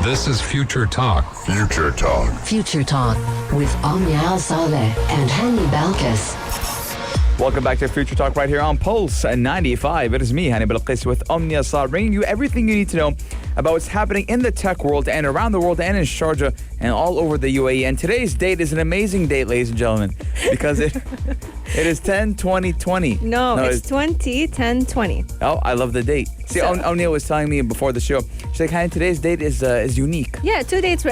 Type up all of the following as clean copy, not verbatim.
This is Future Talk. Future Talk. Future Talk with Omnia Al Saleh and Hani Balkis. Welcome back to Future Talk right here on Pulse 95. It is me, Hani Balkis, with Omnia Al, bringing you everything you need to know about what's happening in the tech world and around the world and in Sharjah and all over the UAE. And today's date is an amazing date, ladies and gentlemen, because it is 10-20-20. No, it's 20-10-20. Oh, I love the date. See, O'Neill was telling me before the show. She's like, "Honey, today's date is unique." Yeah, two dates were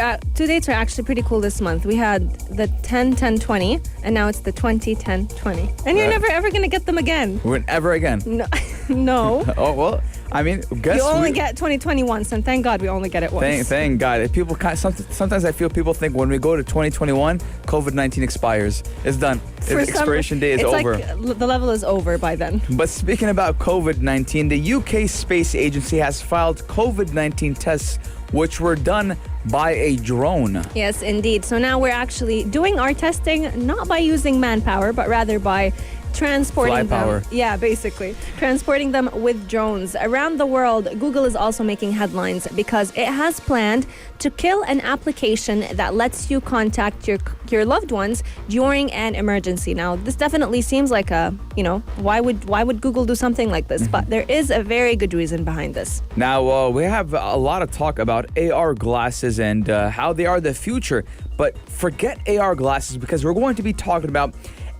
actually pretty cool this month. We had the 10-10-20, and now it's the 20-10-20. And you're never ever gonna get them again. Ever again? No. No. Oh well. I mean, guess you only get 2021, and thank God we only get it once. Thank God. If people sometimes I feel people think when we go to 2021, COVID-19 expires. It's done. Expiration day is over. It's like the level is over by then. But speaking about COVID-19, the UK Space Agency has filed COVID-19 tests which were done by a drone. Yes, indeed. So now we're actually doing our testing not by using manpower, but rather by transporting Fly them. power. Yeah, basically. Transporting them with drones. Around the world, Google is also making headlines because it has planned to kill an application that lets you contact your loved ones during an emergency. Now, this definitely seems like why would Google do something like this? But there is a very good reason behind this. Now, we have a lot of talk about AR glasses and how they are the future. But forget AR glasses because we're going to be talking about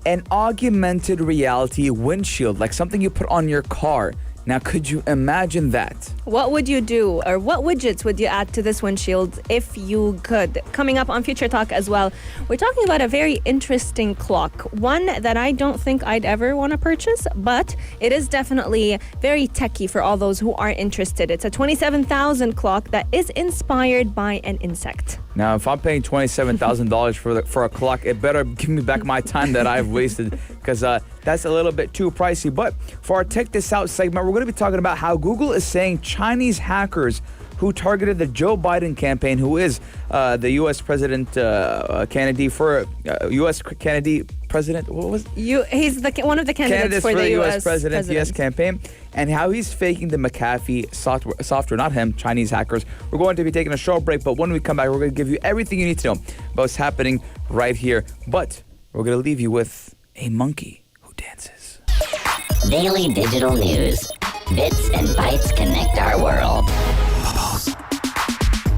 an augmented reality windshield, like something you put on your car. Now, could you imagine that? What would you do, or what widgets would you add to this windshield if you could? Coming up on Future Talk as well, we're talking about a very interesting clock, one that I don't think I'd ever want to purchase, but it is definitely very techy for all those who are interested. It's a 27,000 clock that is inspired by an insect. Now, if I'm paying $27,000 for a clock, it better give me back my time that I've wasted, because that's a little bit too pricey. But for our Check This Out segment, we're going to be talking about how Google is saying Chinese hackers who targeted the Joe Biden campaign, who is the U.S. President candidate for U.S. candidate president. What was? He's one of the candidates for the U.S. President U.S. campaign, and how he's faking the McAfee software. Not him, Chinese hackers. We're going to be taking a short break, but when we come back, we're going to give you everything you need to know about what's happening right here. But we're going to leave you with a monkey who dances. Daily digital news. Bits and bytes connect our world.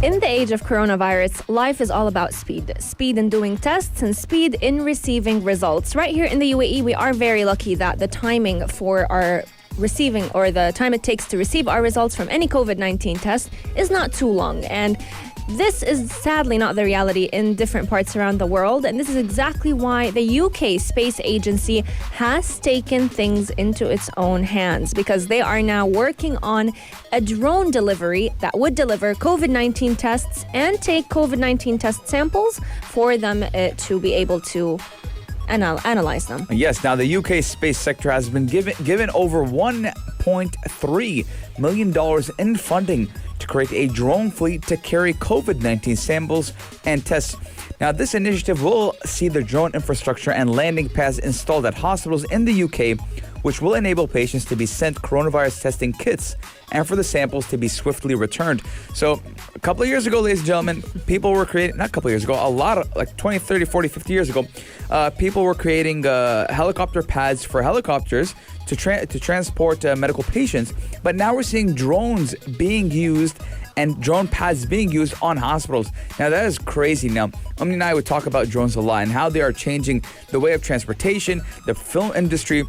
In the age of coronavirus, life is all about speed. Speed in doing tests and speed in receiving results. Right here in the UAE, we are very lucky that the timing for our receiving, or the time it takes to receive our results from any COVID-19 test, is not too long. And this is sadly not the reality in different parts around the world, and this is exactly why the UK Space Agency has taken things into its own hands, because they are now working on a drone delivery that would deliver COVID-19 tests and take COVID-19 test samples for them to be able to analyze them. Yes, now the UK space sector has been given over $1.3 million in funding to create a drone fleet to carry COVID-19 samples and tests. Now, this initiative will see the drone infrastructure and landing pads installed at hospitals in the UK, which will enable patients to be sent coronavirus testing kits and for the samples to be swiftly returned. So a couple of years ago, ladies and gentlemen, people were creating, not a couple of years ago, a lot of, like 20, 30, 40, 50 years ago, people were creating helicopter pads for helicopters to transport medical patients. But now we're seeing drones being used and drone pads being used on hospitals. Now, that is crazy. Now, Omni and I would talk about drones a lot and how they are changing the way of transportation, the film industry,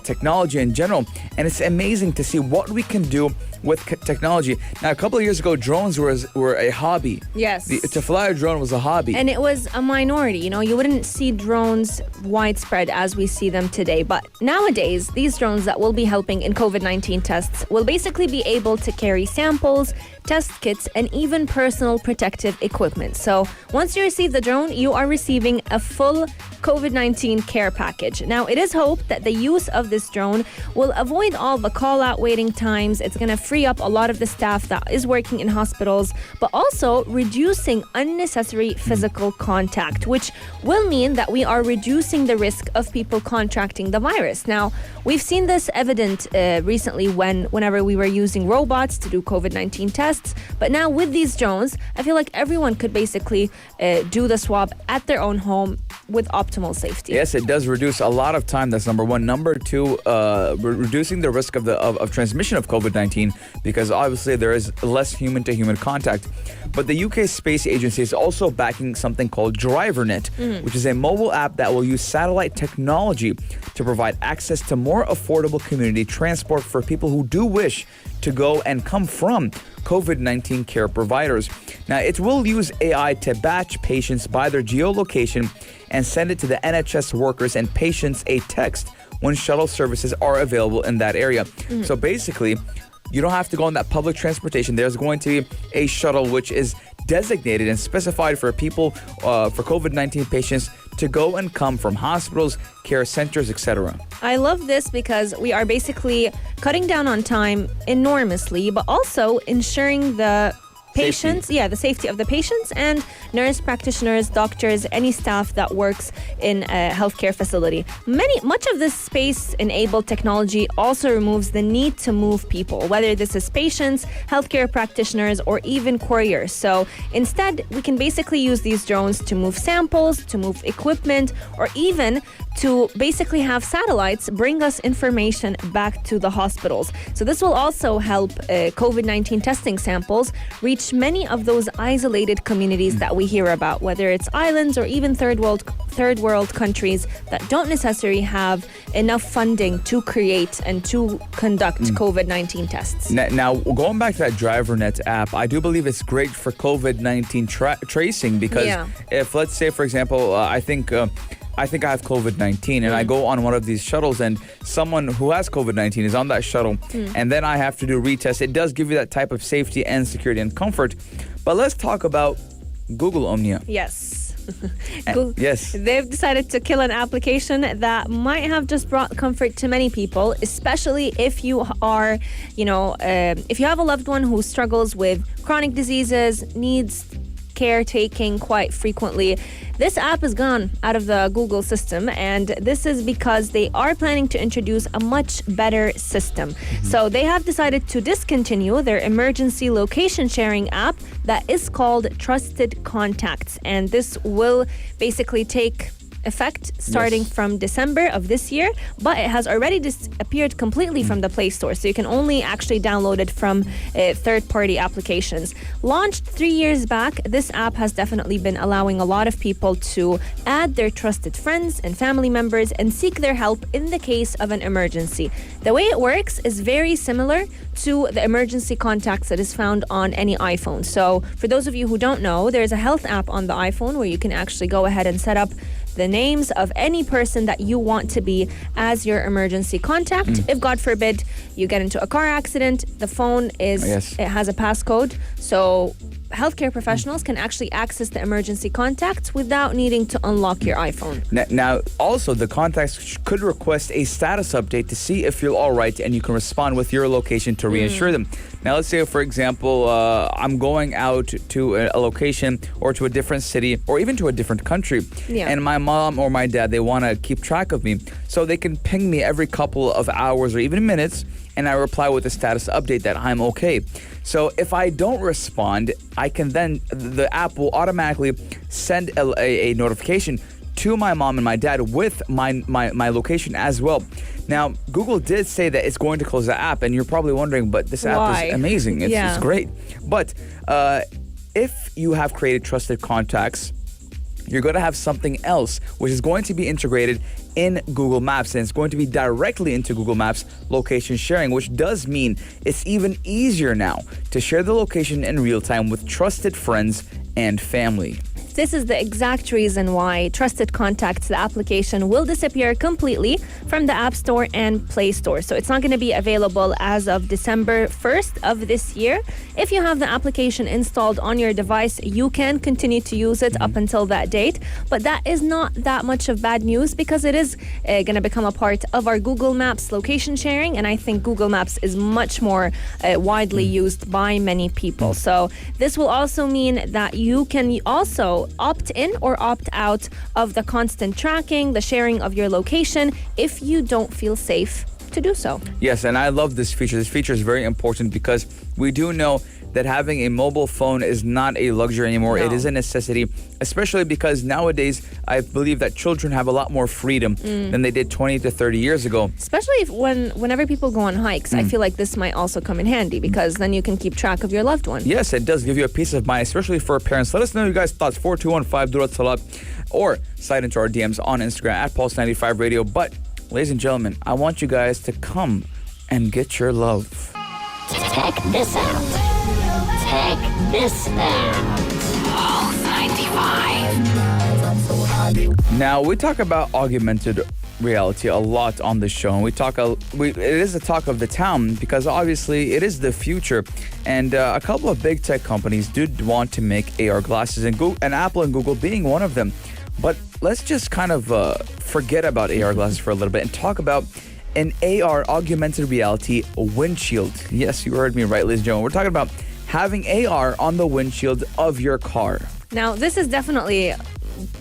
technology in general. And it's amazing to see what we can do with technology. Now, a couple of years ago, drones were a hobby. Yes. To fly a drone was a hobby. And it was a minority. You wouldn't see drones widespread as we see them today. But nowadays, these drones that will be helping in COVID-19 tests will basically be able to carry samples, test kits, and even personal protective equipment. So once you receive the drone, you are receiving a full COVID-19 care package. Now, it is hoped that the use of this drone will avoid all the call-out waiting times. It's going to free up a lot of the staff that is working in hospitals, but also reducing unnecessary physical contact, which will mean that we are reducing the risk of people contracting the virus. Now, we've seen this evident recently whenever we were using robots to do COVID-19 tests. tests. But now with these drones, I feel like everyone could basically do the swab at their own home with optimal safety. Yes, it does reduce a lot of time. That's number one. Number two, reducing the risk of transmission of COVID-19, because obviously there is less human-to-human contact. But the UK Space Agency is also backing something called DriverNet, which is a mobile app that will use satellite technology to provide access to more affordable community transport for people who do wish to go and come from COVID-19 care providers. Now, it will use AI to batch patients by their geolocation and send it to the NHS workers and patients a text when shuttle services are available in that area. So basically, you don't have to go on that public transportation. There's going to be a shuttle which is designated and specified for people, for COVID-19 patients to go and come from hospitals, care centers, etc. I love this because we are basically cutting down on time enormously, but also ensuring the patients, the safety of the patients and nurse practitioners, doctors, any staff that works in a healthcare facility. Much of this space-enabled technology also removes the need to move people, whether this is patients, healthcare practitioners, or even couriers. So instead, we can basically use these drones to move samples, to move equipment, or even to basically have satellites bring us information back to the hospitals. So this will also help COVID-19 testing samples reach many of those isolated communities that we hear about, whether it's islands or even third world countries that don't necessarily have enough funding to create and to conduct COVID-19 tests. Now, going back to that DriverNet app, I do believe it's great for COVID-19 tracing because if, let's say, for example, I think I have COVID-19 and I go on one of these shuttles and someone who has COVID-19 is on that shuttle and then I have to do a retest. It does give you that type of safety and security and comfort. But let's talk about Google Omnia. Yes. Yes. They've decided to kill an application that might have just brought comfort to many people, especially if you are, if you have a loved one who struggles with chronic diseases, needs caretaking quite frequently. This app is gone out of the Google system, and this is because they are planning to introduce a much better system. So they have decided to discontinue their emergency location sharing app that is called Trusted Contacts, and this will basically take effect starting from December of this year, but it has already disappeared completely from the Play Store, so you can only actually download it from third-party applications. Launched 3 years back, this app has definitely been allowing a lot of people to add their trusted friends and family members and seek their help in the case of an emergency. The way it works is very similar to the emergency contacts that is found on any iPhone. So for those of you who don't know, there's a health app on the iPhone where you can actually go ahead and set up the names of any person that you want to be as your emergency contact. If, God forbid, you get into a car accident, the phone it has a passcode. So healthcare professionals can actually access the emergency contacts without needing to unlock your iPhone. Now, also, the contacts could request a status update to see if you're all right, and you can respond with your location to reassure them. Now, let's say, for example, I'm going out to a location or to a different city or even to a different country, and my mom or my dad, they want to keep track of me. So they can ping me every couple of hours or even minutes, and I reply with a status update that I'm okay. So if I don't respond, I can then, the app will automatically send a notification to my mom and my dad with my location as well. Now, Google did say that it's going to close the app, and you're probably wondering, but this app is amazing. It's great. But if you have created trusted contacts, you're going to have something else which is going to be integrated in Google Maps, and it's going to be directly into Google Maps location sharing, which does mean it's even easier now to share the location in real time with trusted friends and family. This is the exact reason why Trusted Contacts, the application, will disappear completely from the App Store and Play Store. So it's not going to be available as of December 1st of this year. If you have the application installed on your device, you can continue to use it up until that date. But that is not that much of bad news because it is going to become a part of our Google Maps location sharing. And I think Google Maps is much more widely used by many people. So this will also mean that you can also opt in or opt out of the constant tracking, the sharing of your location, if you don't feel safe to do so. Yes, and I love this feature. This feature is very important because we do know that having a mobile phone is not a luxury anymore. No. It is a necessity, especially because nowadays I believe that children have a lot more freedom than they did 20 to 30 years ago. Especially whenever people go on hikes, I feel like this might also come in handy because then you can keep track of your loved one. Yes, it does give you a peace of mind, especially for parents. Let us know your guys' thoughts. 4215 Durat Salat, or slide into our DMs on Instagram at Pulse95 Radio. But, ladies and gentlemen, I want you guys to come and get your love. Check this out. Check this out. Pulse 95. Now, we talk about augmented reality a lot on the show, and it is a talk of the town because obviously it is the future, and a couple of big tech companies did want to make AR glasses, and Apple and Google being one of them. But let's just kind of forget about AR glasses for a little bit and talk about an AR augmented reality windshield. Yes, you heard me right, ladies and gentlemen. We're talking about having AR on the windshield of your car. Now, this is definitely,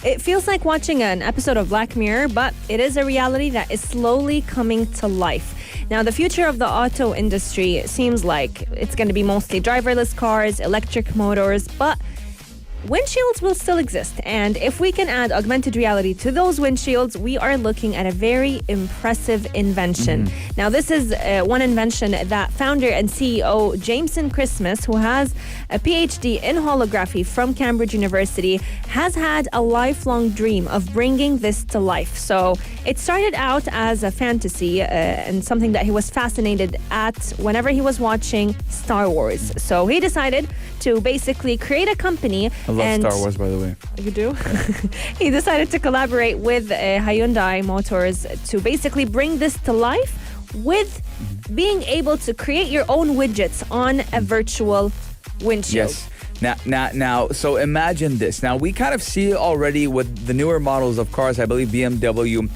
it feels like watching an episode of Black Mirror, but it is a reality that is slowly coming to life. Now, the future of the auto industry seems like it's going to be mostly driverless cars, electric motors, but windshields will still exist. And if we can add augmented reality to those windshields, we are looking at a very impressive invention. Now, this is one invention that founder and CEO Jameson Christmas, who has a PhD in holography from Cambridge University, has had a lifelong dream of bringing this to life. So it started out as a fantasy and something that he was fascinated at whenever he was watching Star Wars. So he decided to basically create a company. I love Star Wars, by the way. You do? He decided to collaborate with Hyundai Motors to basically bring this to life with being able to create your own widgets on a virtual windshield. Yes. Now, so imagine this. Now, we kind of see it already with the newer models of cars. I believe BMW,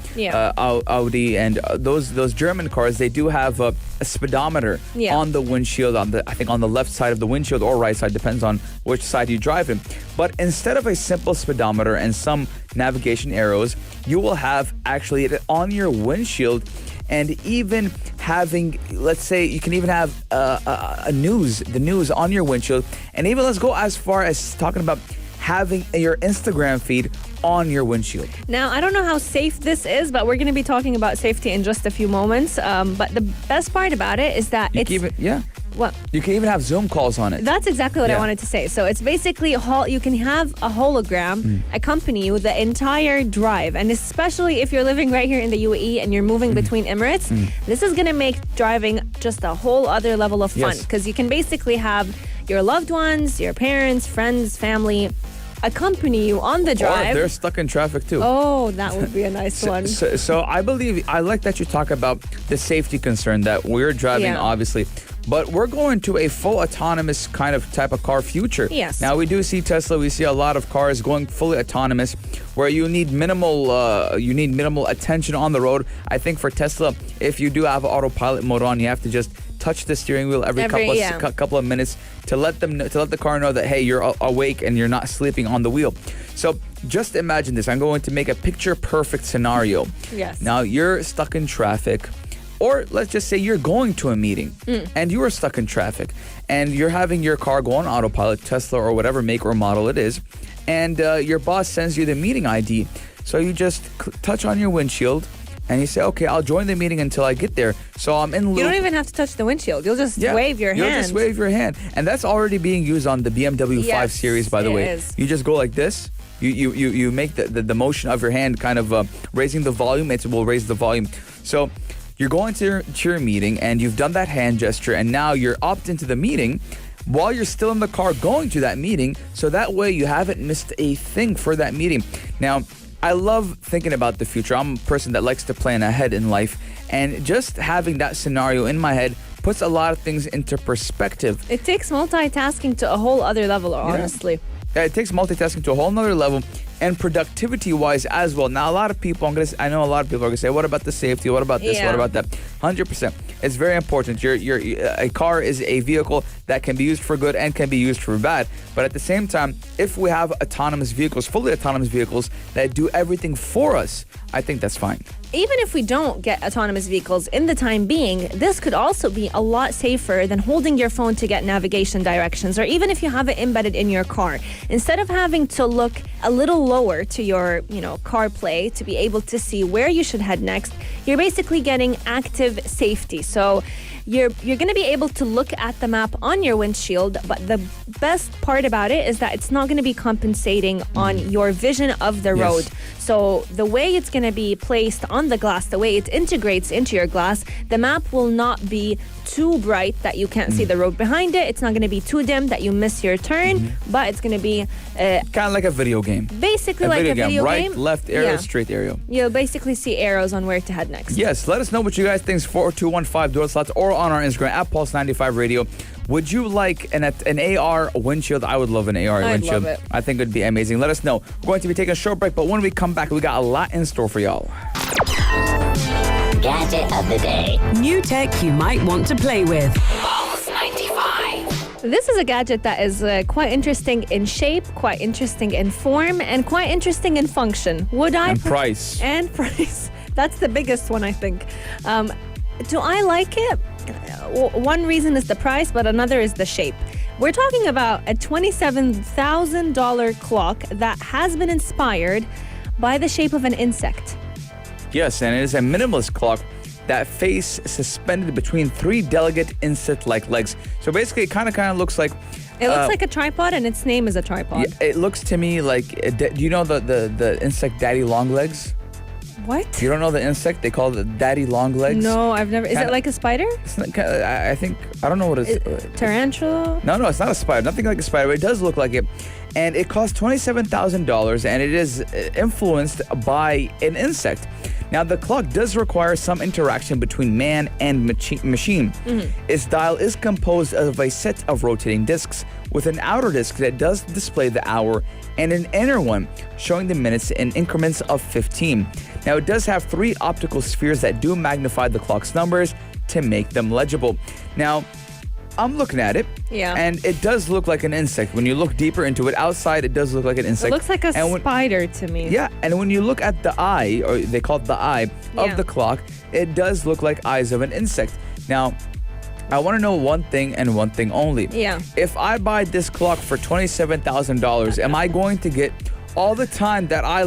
Audi, and those German cars. They do have a speedometer on the windshield. I think on the left side of the windshield or right side, depends on which side you drive in. But instead of a simple speedometer and some navigation arrows, you will have actually it on your windshield. And even having, let's say, you can even have the news on your windshield. And even let's go as far as talking about having your Instagram feed on your windshield. Now, I don't know how safe this is, but we're going to be talking about safety in just a few moments. But the best part about it is that What? You can even have Zoom calls on it. That's exactly what I wanted to say. So it's basically you can have a hologram accompany you the entire drive, and especially if you're living right here in the UAE and you're moving between Emirates, this is going to make driving just a whole other level of fun because you can basically have your loved ones, your parents, friends, family accompany you on the drive. Or if they're stuck in traffic too. Oh, that would be a nice one. So I like that you talk about the safety concern that we're driving, obviously. But we're going to a full autonomous kind of type of car future. Yes. Now, we do see Tesla. We see a lot of cars going fully autonomous where you need minimal attention on the road. I think for Tesla, if you do have autopilot mode on, you have to just touch the steering wheel every couple of minutes to let the car know that, hey, you're awake and you're not sleeping on the wheel. So just imagine this. I'm going to make a picture-perfect scenario. Yes. Now, you're stuck in traffic. Or let's just say you're going to a meeting and you are stuck in traffic and you're having your car go on autopilot, Tesla or whatever make or model it is, and your boss sends you the meeting ID. So you just touch on your windshield and you say, okay, I'll join the meeting until I get there. So I'm in loop. You don't even have to touch the windshield. You'll just wave your hand. You'll just wave your hand. And that's already being used on the BMW 5 Series, by the way. Is. You just go like this. You make the motion of your hand kind of raising the volume. It will raise the volume. So you're going to your meeting and you've done that hand gesture and now you're opted into the meeting while you're still in the car going to that meeting. So that way you haven't missed a thing for that meeting. Now, I love thinking about the future. I'm a person that likes to plan ahead in life. And just having that scenario in my head puts a lot of things into perspective. It takes multitasking to a whole other level, honestly. Yeah, it takes multitasking to a whole nother level and productivity-wise as well. Now, a lot of people, I know a lot of people are going to say, what about the safety? What about this? What about that? 100%. It's very important. A car is a vehicle that can be used for good and can be used for bad. But at the same time, if we have autonomous vehicles, fully autonomous vehicles that do everything for us, I think that's fine. Even if we don't get autonomous vehicles in the time being, this could also be a lot safer than holding your phone to get navigation directions, or even if you have it embedded in your car. Instead of having to look a little lower to your, CarPlay to be able to see where you should head next, you're basically getting active safety. So you're going to be able to look at the map on your windshield, but the best part about it is that it's not going to be compensating on your vision of the road. So the way it's going to be placed on the glass, the way it integrates into your glass, the map will not be too bright that you can't see the road behind it. It's not going to be too dim that you miss your turn, but it's going to be kind of like a video game. Basically like a video game. Right, left arrow, straight arrow. You'll basically see arrows on where to head next. Yes, let us know what you guys think. 4215 dual slots or on our Instagram at Pulse95 Radio. Would you like an AR windshield? I would love an AR windshield. Love it. I think it would be amazing. Let us know. We're going to be taking a short break, but when we come back, we got a lot in store for y'all. Gadget of the day. New tech you might want to play with. Pulse 95. This is a gadget that is quite interesting in shape, quite interesting in form, and quite interesting in function. Price. And price. That's the biggest one, I think. Do I like it? One reason is the price, but another is the shape. We're talking about a $27,000 clock that has been inspired by the shape of an insect. Yes, and it is a minimalist clock that face suspended between three delicate insect-like legs. So basically, it kind of looks like... It looks like a tripod, and its name is a tripod. Yeah, it looks to me like... do you know the insect daddy long legs? What? You don't know the insect? They call it daddy long legs? No, I've never... Is it like a spider? It's not, I think... I don't know what it is. Tarantula? No, it's not a spider. Nothing like a spider, but it does look like it. And it costs $27,000, and it is influenced by an insect. Now, the clock does require some interaction between man and machine. Its dial is composed of a set of rotating discs, with an outer disc that does display the hour and an inner one showing the minutes in increments of 15. Now, it does have three optical spheres that do magnify the clock's numbers to make them legible. Now, I'm looking at it, and it does look like an insect. When you look deeper into it, outside, it does look like an insect. It looks like a spider to me. Yeah, and when you look at the eye, or they call it the eye of the clock, it does look like eyes of an insect. Now, I want to know one thing and one thing only. Yeah. If I buy this clock for $27,000, am I going to get all the time that I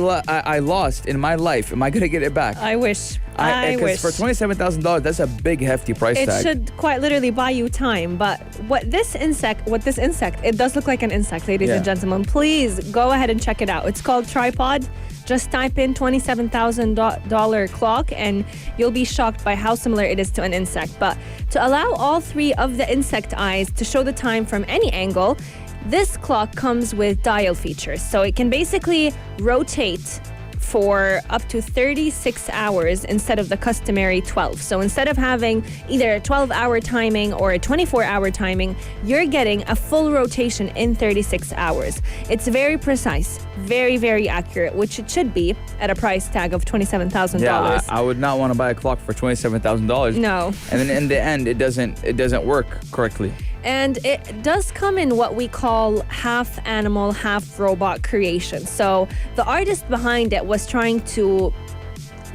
lost in my life? Am I going to get it back? I wish. I wish. Because for $27,000, that's a big, hefty price tag. It should quite literally buy you time. But this insect, it does look like an insect, ladies and gentlemen. Please go ahead and check it out. It's called Tripod. Just type in $27,000 clock and you'll be shocked by how similar it is to an insect. But to allow all three of the insect eyes to show the time from any angle, this clock comes with dial features. So it can basically rotate for up to 36 hours instead of the customary 12. So instead of having either a 12-hour timing or a 24-hour timing, you're getting a full rotation in 36 hours. It's very precise, very, very accurate, which it should be at a price tag of $27,000. Yeah, I would not want to buy a clock for $27,000. No. And then in the end, it doesn't work correctly. And it does come in what we call half animal, half robot creation. So the artist behind it was trying to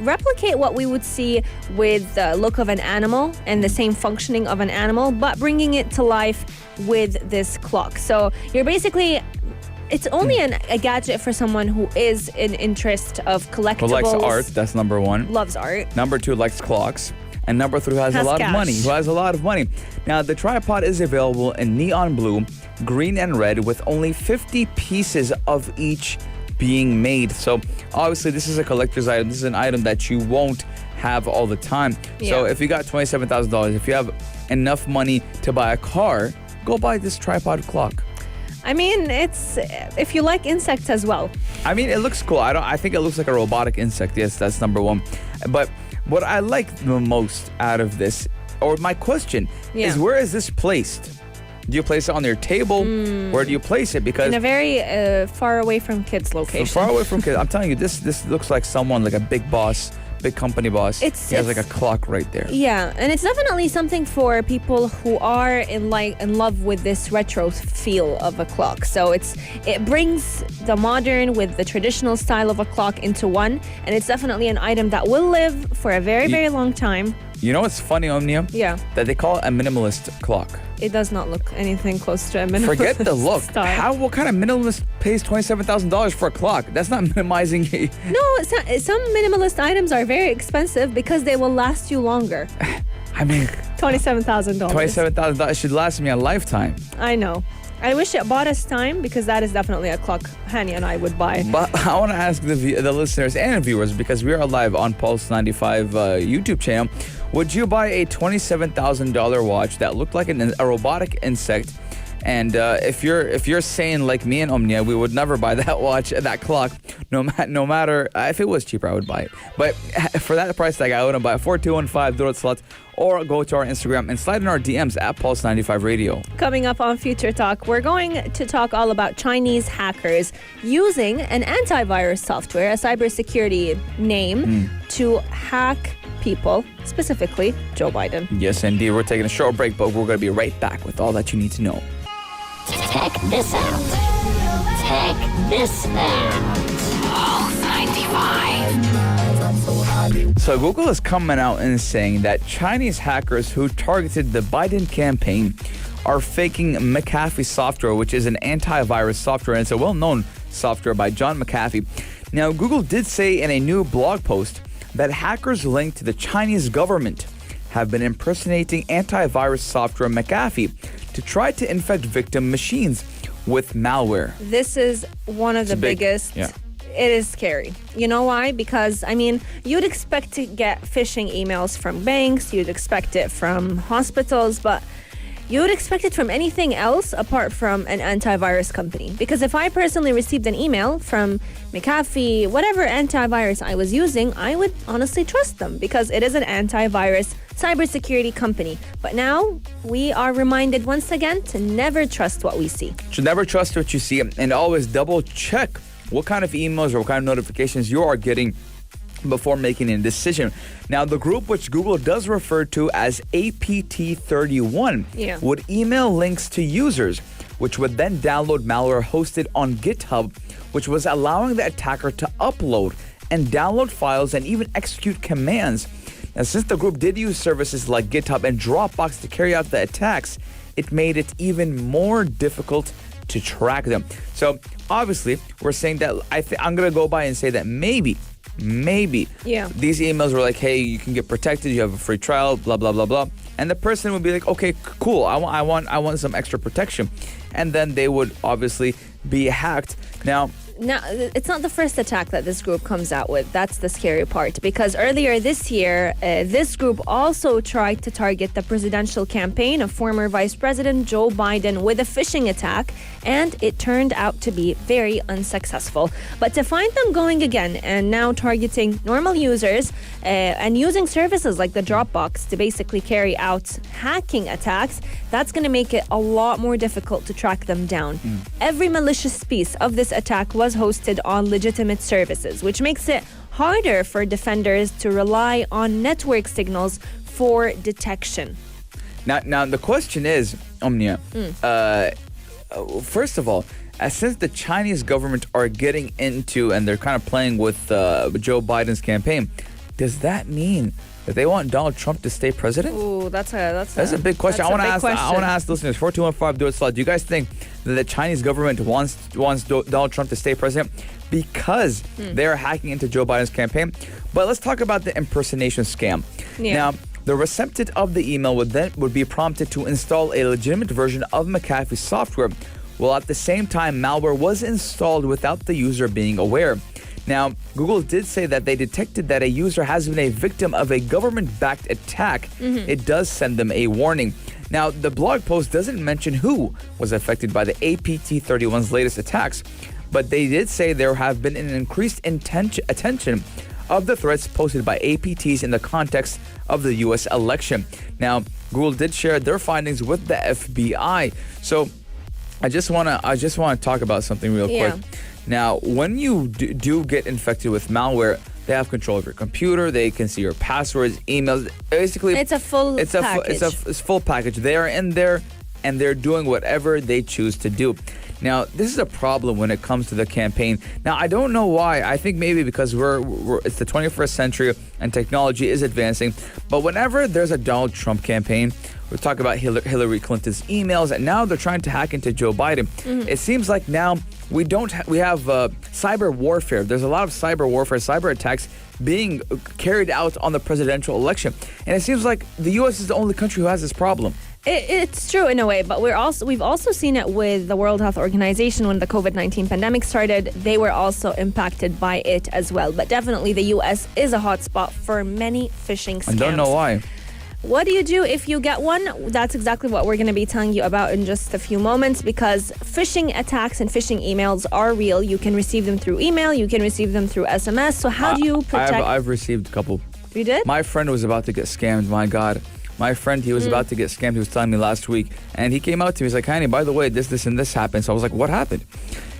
replicate what we would see with the look of an animal and the same functioning of an animal, but bringing it to life with this clock. So you're basically... It's only a gadget for someone who is in interest of collectibles. Who likes art, that's number one. Loves art. Number two, likes clocks. And number three, who has a lot of money. Who has a lot of money. Now, the tripod is available in neon blue, green, and red, with only 50 pieces of each being made. So, obviously, this is a collector's item. This is an item that you won't have all the time. Yeah. So, if you got $27,000, if you have enough money to buy a car, go buy this tripod clock. I mean, it's if you like insects as well. I mean, it looks cool. I think it looks like a robotic insect. Yes, that's number one. But what I like the most out of this, or my question, is where is this placed? Do you place it on your table? Where do you place it? Because in a very far away from kids location. Far away from kids. I'm telling you, this looks like someone, like a big boss, big company boss. He has like a clock right there. Yeah, and it's definitely something for people who are in love with this retro feel of a clock. So it brings the modern with the traditional style of a clock into one, and it's definitely an item that will live for a very, very long time. You know what's funny, Omnia? Yeah. That they call it a minimalist clock. It does not look anything close to a minimalist. Forget the look. style. What kind of minimalist pays $27,000 for a clock? That's not minimizing. No, some minimalist items are very expensive because they will last you longer. I mean, $27,000. $27,000 should last me a lifetime. I know. I wish it bought us time because that is definitely a clock Hani and I would buy. But I want to ask the listeners and viewers, because we are live on Pulse 95 YouTube channel, would you buy a $27,000 watch that looked like a robotic insect? And if you're saying like me and Omnia, we would never buy that watch, that clock, no matter if it was cheaper, I would buy it. But for that price tag, I wouldn't buy it. 4215 do it slot, or go to our Instagram and slide in our DMs at Pulse 95 Radio. Coming up on Future Talk, we're going to talk all about Chinese hackers using an antivirus software, a cybersecurity name, to hack people, specifically Joe Biden. Yes, indeed. We're taking a short break, but we're going to be right back with all that you need to know. Check this out. Check this out. Pulse 95. So Google is coming out and saying that Chinese hackers who targeted the Biden campaign are faking McAfee software, which is an antivirus software, and it's a well-known software by John McAfee. Now, Google did say in a new blog post that hackers linked to the Chinese government have been impersonating antivirus software McAfee to try to infect victim machines with malware. This is one of the biggest. Yeah. It is scary. You know why? Because, I mean, you'd expect to get phishing emails from banks, you'd expect it from hospitals, but you would expect it from anything else apart from an antivirus company. Because if I personally received an email from McAfee, whatever antivirus I was using, I would honestly trust them because it is an antivirus cybersecurity company. But now we are reminded once again to never trust what we see. Should never trust what you see, and always double check what kind of emails or what kind of notifications you are getting before making a decision. Now, the group, which Google does refer to as APT31, would email links to users, which would then download malware hosted on GitHub, which was allowing the attacker to upload and download files and even execute commands. Now, since the group did use services like GitHub and Dropbox to carry out the attacks, it made it even more difficult to track them. So, obviously, we're saying that I'm going to go by and say that maybe these emails were like, hey, you can get protected, you have a free trial, blah blah blah blah, and the person would be like, okay, cool, I want some extra protection, and then they would obviously be hacked. Now, it's not the first attack that this group comes out with. That's the scary part, because earlier this year, this group also tried to target the presidential campaign of former Vice President Joe Biden with a phishing attack, and it turned out to be very unsuccessful. But to find them going again and now targeting normal users and using services like the Dropbox to basically carry out hacking attacks, that's going to make it a lot more difficult to track them down. Every malicious piece of this attack was hosted on legitimate services, which makes it harder for defenders to rely on network signals for detection. Now the question is, Omnia, first of all, since the Chinese government are getting into and they're kind of playing with Joe Biden's campaign, does that mean that they want Donald Trump to stay president? Ooh, that's a big question. I want to ask listeners, 4215 do it slot. Do you guys think that the Chinese government wants Donald Trump to stay president because they're hacking into Joe Biden's campaign? But let's talk about the impersonation scam. Now, the recipient of the email would be prompted to install a legitimate version of McAfee software, while at the same time malware was installed without the user being aware. Now, Google did say that they detected that a user has been a victim of a government-backed attack. It does send them a warning. Now, the blog post doesn't mention who was affected by the APT31's latest attacks, but they did say there have been an increased attention of the threats posted by APTs in the context of the U.S. election. Now, Google did share their findings with the FBI. So, I just want to talk about something real quick. Now, when you do get infected with malware, They have control of your computer. They can see your passwords, emails. Basically, It's a full package. It's full package. They are in there, and they're doing whatever they choose to do. Now, this is a problem when it comes to the campaign. Now, I don't know why. I think maybe because it's the 21st century and technology is advancing. But whenever there's a Donald Trump campaign, we talk about Hillary Clinton's emails, and now they're trying to hack into Joe Biden. It seems like now we have cyber warfare. There's a lot of cyber warfare, cyber attacks being carried out on the presidential election. And it seems like the U.S. is the only country who has this problem. It's true in a way, but we've also seen it with the World Health Organization when the COVID-19 pandemic started. They were also impacted by it as well. But definitely the U.S. is a hotspot for many phishing scams. I don't know why. What do you do if you get one? That's exactly what we're going to be telling you about in just a few moments, because phishing attacks and phishing emails are real. You can receive them through email. You can receive them through SMS. So how do you protect? I've received a couple. You did? My friend was about to get scammed. My God. My friend, he was about to get scammed. He was telling me last week. And he came out to me. He's like, honey, by the way, this, and this happened. So I was like, what happened?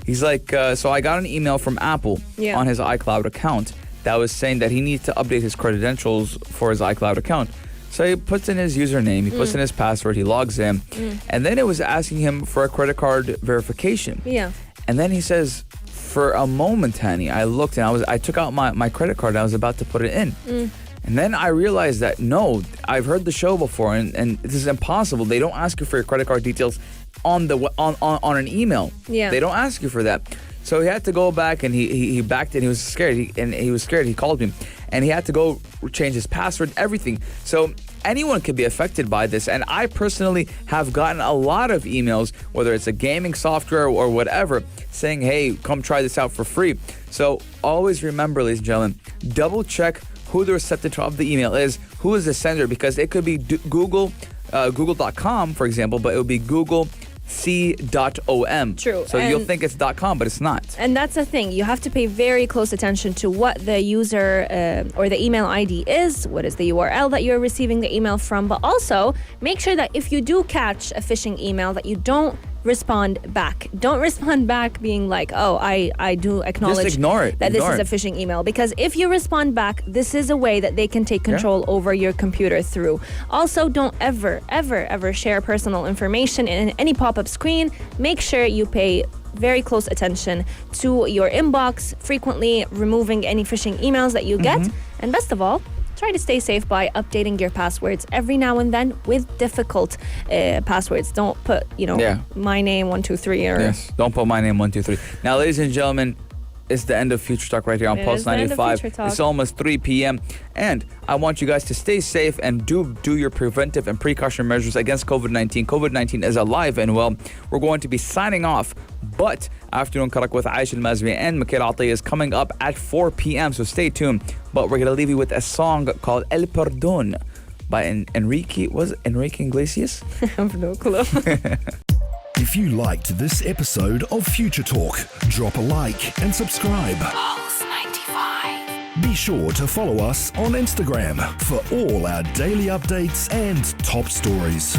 He's like, so I got an email from Apple on his iCloud account that was saying that he needs to update his credentials for his iCloud account. So he puts in his username, he puts in his password, he logs in. And then it was asking him for a credit card verification. Yeah. And then he says, for a moment, honey, I looked and I took out my credit card and I was about to put it in. And then I realized that, no, I've heard the show before and this is impossible. They don't ask you for your credit card details on an email. Yeah. They don't ask you for that. So he had to go back and he backed it. He was scared. He was scared. He called me and he had to go change his password, everything. So anyone could be affected by this. And I personally have gotten a lot of emails, whether it's a gaming software or whatever, saying, hey, come try this out for free. So always remember, ladies and gentlemen, double check who the recipient of the email is, who is the sender, because it could be Google.com, for example, but it would be Google c.om. True. So you'll think it's .com, but it's not. And that's the thing. You have to pay very close attention to what the user or the email ID is, what is the URL that you're receiving the email from, but also make sure that if you do catch a phishing email that you don't respond back. Don't respond back being like, oh, I do acknowledge Just ignore it. that this is a phishing email. Because if you respond back, this is a way that they can take control over your computer through. Also, don't ever share personal information in any pop-up screen. Make sure you pay very close attention to your inbox, frequently removing any phishing emails that you get. And best of all, try to stay safe by updating your passwords every now and then with difficult passwords. Don't put, my name 123 or... Yes, don't put my name 123. Now, ladies and gentlemen, it's the end of Future Talk right here on Pulse 95. It's almost 3 p.m. And I want you guys to stay safe and do your preventive and precaution measures against COVID-19. COVID-19 is alive and well. We're going to be signing off, but Afternoon Karak with Aisha Al-Mazmi and Mikhail Atiyah is coming up at 4 p.m. So stay tuned. But we're going to leave you with a song called El Perdón by Enrique Iglesias? I have no clue. If you liked this episode of Future Talk, drop a like and subscribe. Pulse 95. Be sure to follow us on Instagram for all our daily updates and top stories.